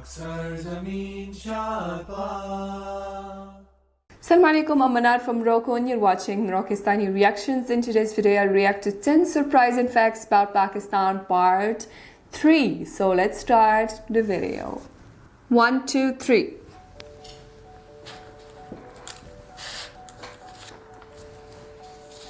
Assalamu alaikum, I'm Manar from Morocco and you're watching Moroccistani Reactions. In today's video, I'll react to 10 surprising facts about Pakistan part 3. So let's start the video. 1, 2, 3.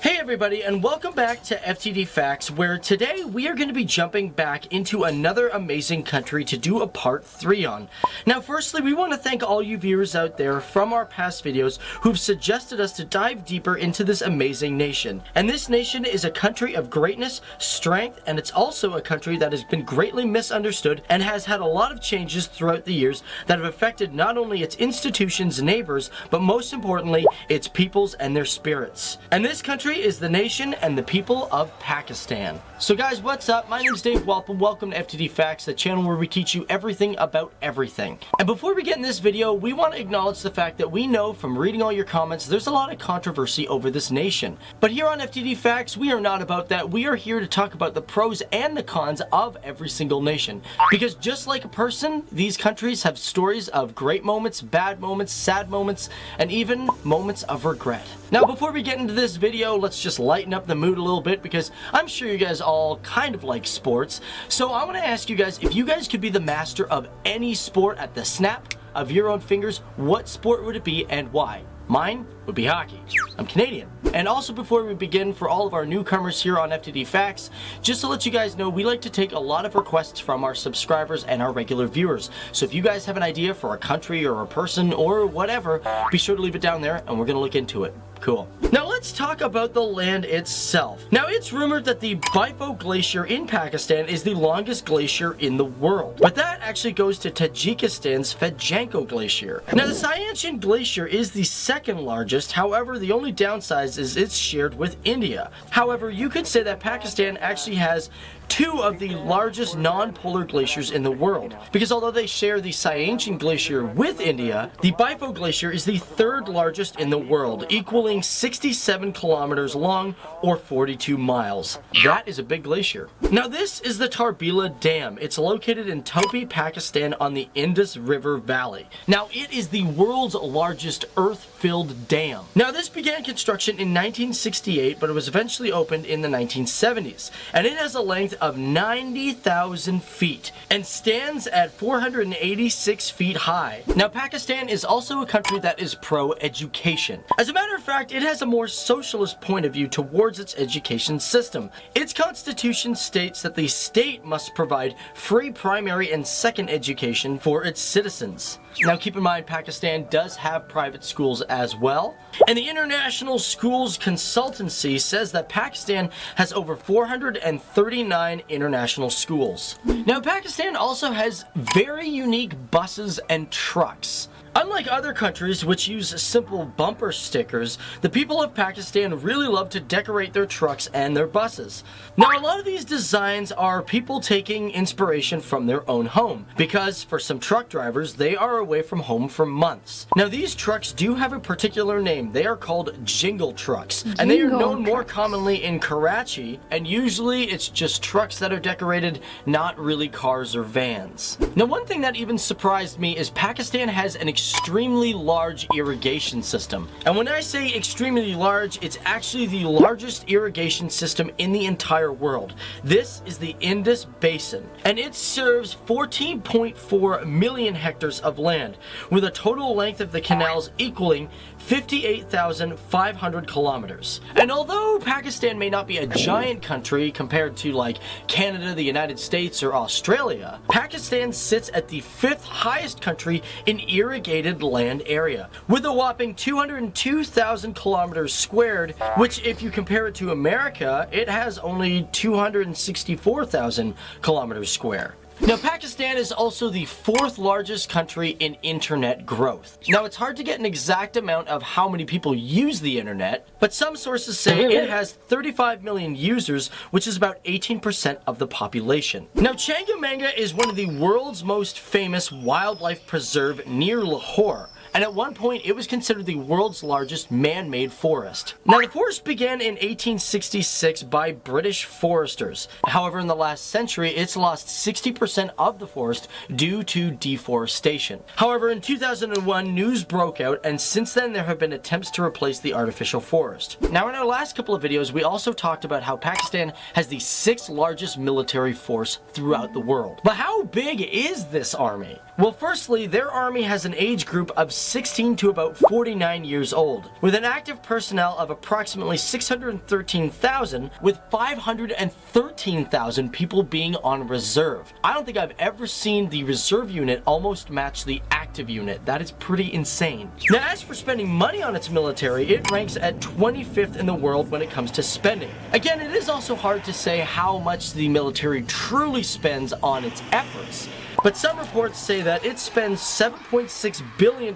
Hey everybody, and welcome back to FTD Facts, where today we are going to be jumping back into another amazing country to do a part 3 on. Now firstly, we want to thank all you viewers out there from our past videos who've suggested us to dive deeper into this amazing nation. And this nation is a country of greatness, strength, and it's also a country that has been greatly misunderstood and has had a lot of changes throughout the years that have affected not only its institutions, neighbors, but most importantly, its peoples and their spirits. And this country is the nation and the people of Pakistan. So guys, what's up? My name's Dave Walpole. Welcome to FTD Facts, the channel where we teach you everything about everything. And before we get in this video, we want to acknowledge the fact that we know from reading all your comments, there's a lot of controversy over this nation. But here on FTD Facts, we are not about that. We are here to talk about the pros and the cons of every single nation. Because just like a person, these countries have stories of great moments, bad moments, sad moments, and even moments of regret. Now, before we get into this video, let's just lighten up the mood a little bit because I'm sure you guys all kind of like sports. So I want to ask you guys, if you guys could be the master of any sport at the snap of your own fingers, what sport would it be and why? Mine would be hockey. I'm Canadian. And also, before we begin, for all of our newcomers here on FTD Facts, just to let you guys know, we like to take a lot of requests from our subscribers and our regular viewers. So if you guys have an idea for a country or a person or whatever, be sure to leave it down there and we're going to look into it. Cool. Now let's talk about the land itself. Now it's rumored that the Bifo Glacier in Pakistan is the longest glacier in the world, but that actually goes to Tajikistan's Fedjanko Glacier. Now the Sayanchin Glacier is the second largest, however the only downside is it's shared with India. However, you could say that Pakistan actually has two of the largest non-polar glaciers in the world, because although they share the Sayanchin Glacier with India, the Bifo Glacier is the third largest in the world, equaling 67 kilometers long or 42 miles. That is a big glacier. Now this is the Tarbela Dam. It's located in Topi, Pakistan on the Indus River Valley. Now it is the world's largest earth-filled dam. Now this began construction in 1968, but it was eventually opened in the 1970s, and it has a length of 90,000 feet and stands at 486 feet high. Now Pakistan is also a country that is pro-education. As a matter of fact, it has a more socialist point of view towards its education system. Its constitution states that the state must provide free primary and second education for its citizens. Now keep in mind, Pakistan does have private schools as well, and the International Schools Consultancy says that Pakistan has over 439 international schools. Now Pakistan also has very unique buses and trucks. Unlike other countries which use simple bumper stickers, the people of Pakistan really love to decorate their trucks and their buses. Now a lot of these designs are people taking inspiration from their own home, because for some truck drivers, they are away from home for months. Now these trucks do have a particular name. They are called jingle trucks, and they are known more commonly in Karachi, and usually it's just trucks that are decorated, not really cars or vans. Now one thing that even surprised me is Pakistan has an extremely large irrigation system. And when I say extremely large, it's actually the largest irrigation system in the entire world. This is the Indus Basin, and it serves 14.4 million hectares of land, with a total length of the canals equaling 58,500 kilometers. And although Pakistan may not be a giant country compared to like Canada, the United States, or Australia, Pakistan sits at the 5th highest country in irrigated land area, with a whopping 202,000 kilometers squared, which if you compare it to America, it has only 264,000 kilometers square. Now, Pakistan is also the 4th largest country in internet growth. Now, it's hard to get an exact amount of how many people use the internet, but some sources say it has 35 million users, which is about 18% of the population. Now, Changamanga is one of the world's most famous wildlife preserve near Lahore. and at one point it was considered the world's largest man-made forest. Now, the forest began in 1866 by British foresters. However, in the last century, it's lost 60% of the forest due to deforestation. However, in 2001, news broke out, and since then there have been attempts to replace the artificial forest. Now, in our last couple of videos, we also talked about how Pakistan has the 6th largest military force throughout the world. But how big is this army? Well, firstly, their army has an age group of 16 to about 49 years old, with an active personnel of approximately 613,000, with 513,000 people being on reserve. I don't think I've ever seen the reserve unit almost match the active unit. That is pretty insane. Now, as for spending money on its military, it ranks at 25th in the world when it comes to spending. Again, it is also hard to say how much the military truly spends on its efforts, but some reports say that it spends $7.6 billion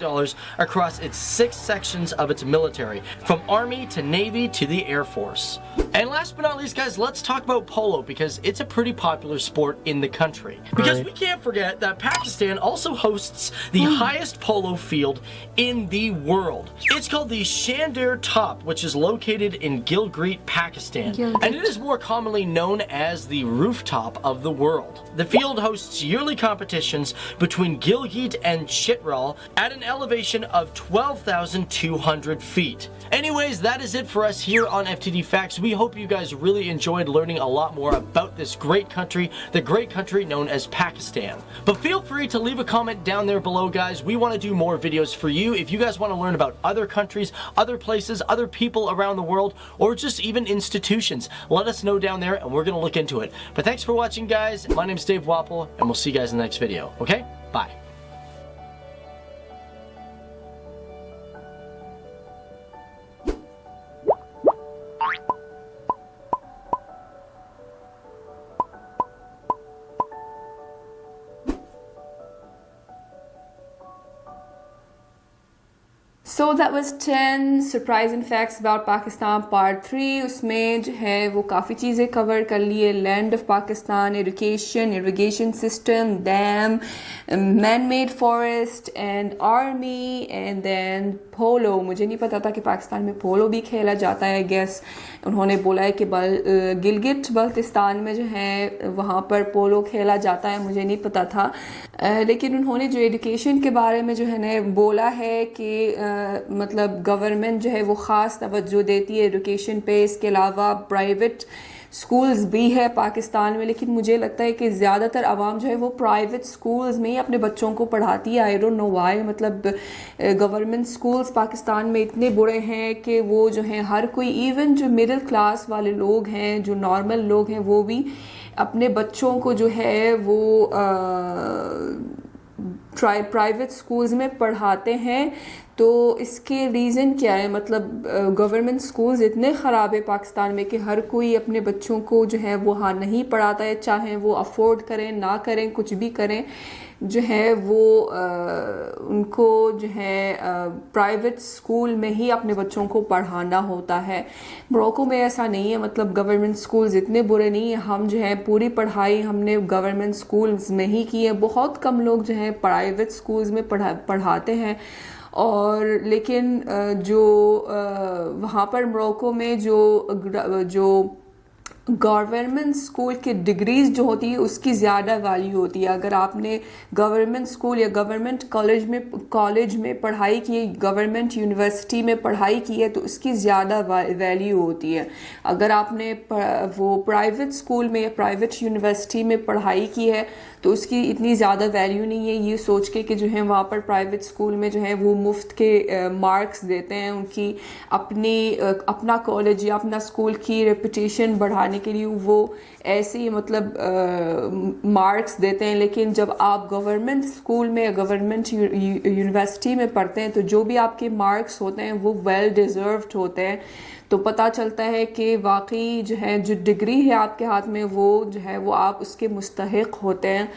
across its 6 sections of its military, from Army to Navy to the Air Force. And last but not least, guys, let's talk about polo, because it's a pretty popular sport in the country. Because we can't forget that Pakistan also hosts the highest polo field in the world. It's called the Shandir Top, which is located in Gilgit, Pakistan. And it is more commonly known as the rooftop of the world. The field hosts yearly competitions between Gilgit and Chitral at an elevation of 12,200 feet. Anyways, that is it for us here on FTD Facts. We hope you guys really enjoyed learning a lot more about this great country, the great country known as Pakistan. But feel free to leave a comment down there below, guys. We want to do more videos for you. If you guys want to learn about other countries, other places, other people around the world, or just even institutions, let us know down there and we're going to look into it. But thanks for watching, guys. My name's Dave Wapple, and we'll see you guys in the next video. Okay? Bye. So that was 10 surprising facts about Pakistan part 3. उसमें जो है वो काफ़ी चीज़ें cover कर लिए. Land of Pakistan, education, irrigation system, dam, man made forest and army, and then polo. मुझे नहीं पता था कि पाकिस्तान में पोलो भी खेला जाता है. गेस उन्होंने बोला है कि गिलगिट बल्तिस्तान में जो है वहाँ पर पोलो खेला जाता है. मुझे नहीं पता था. लेकिन उन्होंने जो एजुकेशन के बारे में जो है ना बोला है कि मतलब गवर्नमेंट जो है वो ख़ास तवज्जो देती है एजुकेशन पे. इसके अलावा प्राइवेट स्कूल्स भी है पाकिस्तान में, लेकिन मुझे लगता है कि ज़्यादातर आवाम जो है वो प्राइवेट स्कूल्स में ही अपने बच्चों को पढ़ाती है. I don't know why. मतलब गवर्नमेंट स्कूल्स पाकिस्तान में इतने बुरे हैं कि वो जो है हर कोई, इवन जो मिडिल क्लास वाले लोग हैं, जो नॉर्मल लोग हैं, वो भी अपने बच्चों को जो है वो प्राइवेट स्कूल्स में पढ़ाते हैं. तो इसके रीज़न क्या है? मतलब गवर्नमेंट स्कूल्स इतने ख़राब है पाकिस्तान में कि हर कोई अपने बच्चों को जो है वो हाँ नहीं पढ़ाता है, चाहे वो अफोर्ड करें ना करें, कुछ भी करें, जो है वो उनको जो है प्राइवेट स्कूल में ही अपने बच्चों को पढ़ाना होता है. मोरक्को में ऐसा नहीं है. मतलब गवर्नमेंट स्कूल्स इतने बुरे नहीं है. हम जो है पूरी पढ़ाई हमने गवर्नमेंट स्कूल्स में ही की है. बहुत कम लोग जो है प्राइवेट स्कूल्स में पढ़ाते हैं. और लेकिन जो वहाँ पर मोरक्को में जो गवर्नमेंट स्कूल की डिग्रीज़ जो होती है उसकी ज़्यादा वैल्यू होती है. अगर आपने गवर्नमेंट स्कूल या गवर्नमेंट कॉलेज में पढ़ाई की है, गवर्नमेंट यूनिवर्सिटी में पढ़ाई की है, तो उसकी ज़्यादा वैल्यू होती है. अगर आपने वो प्राइवेट स्कूल में या प्राइवेट यूनिवर्सिटी में पढ़ाई की है तो उसकी इतनी ज़्यादा वैल्यू नहीं है. ये सोच के कि जो है वहाँ पर प्राइवेट स्कूल में जो है वो मुफ्त के मार्क्स देते हैं, उनकी अपना कॉलेज या अपना स्कूल की रेपुटेशन बढ़ाने के लिए वो ऐसे ही मतलब मार्क्स देते हैं. लेकिन जब आप गवर्नमेंट स्कूल में या गवर्नमेंट यूनिवर्सिटी में पढ़ते हैं तो जो भी आपके मार्क्स होते हैं वो वेल डिज़र्व्ड होते हैं. तो पता चलता है कि वाकई जो है जो डिग्री है आपके हाथ में वो जो है वो आप उसके मुस्तहिक होते हैं.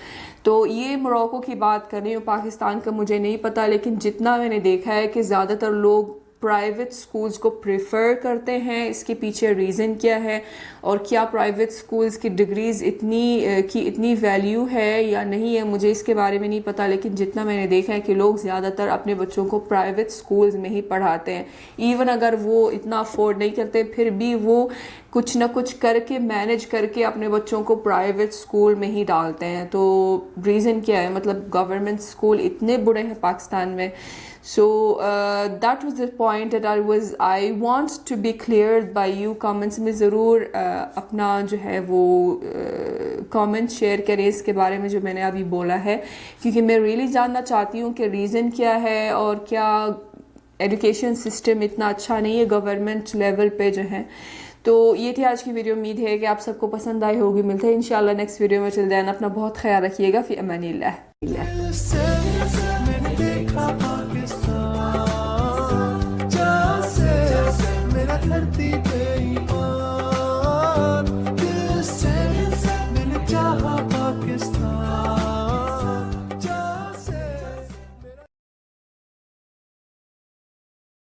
तो ये मोरक्को की बात कर रही हूँ. पाकिस्तान का मुझे नहीं पता, लेकिन जितना मैंने देखा है कि ज़्यादातर लोग پرائیویٹ سکولز کو پریفر کرتے ہیں. اس کے پیچھے ریزن کیا ہے, اور کیا پرائیویٹ سکولز کی ڈگریز اتنی ویلیو ہے یا نہیں ہے, مجھے اس کے بارے میں نہیں پتا. لیکن جتنا میں نے دیکھا ہے کہ لوگ زیادہ تر اپنے بچوں کو پرائیویٹ سکولز میں ہی پڑھاتے ہیں. ایون اگر وہ اتنا افورڈ نہیں کرتے پھر بھی وہ کچھ نہ کچھ کر کے مینج کر کے اپنے بچوں کو پرائیویٹ سکول میں ہی ڈالتے ہیں. تو ریزن کیا ہے, مطلب گورنمنٹ سکول اتنے بڑے ہیں پاکستان میں. So that was the point that I want to be cleared by you. comments میں ضرور اپنا جو ہے وہ کامنٹ شیئر کریں اس کے بارے میں جو میں نے ابھی بولا ہے, کیونکہ میں ریئلی جاننا چاہتی ہوں کہ ریزن کیا ہے اور کیا ایجوکیشن سسٹم اتنا اچھا نہیں ہے گورنمنٹ لیول پہ جو ہے. تو یہ تھی آج کی ویڈیو. امید ہے کہ آپ سب کو پسند آئی ہوگی. ملتے ہیں انشاءاللہ نیکسٹ ویڈیو میں. چل دین اپنا بہت خیال رکھیے گا. فی امان اللہ. دھرتی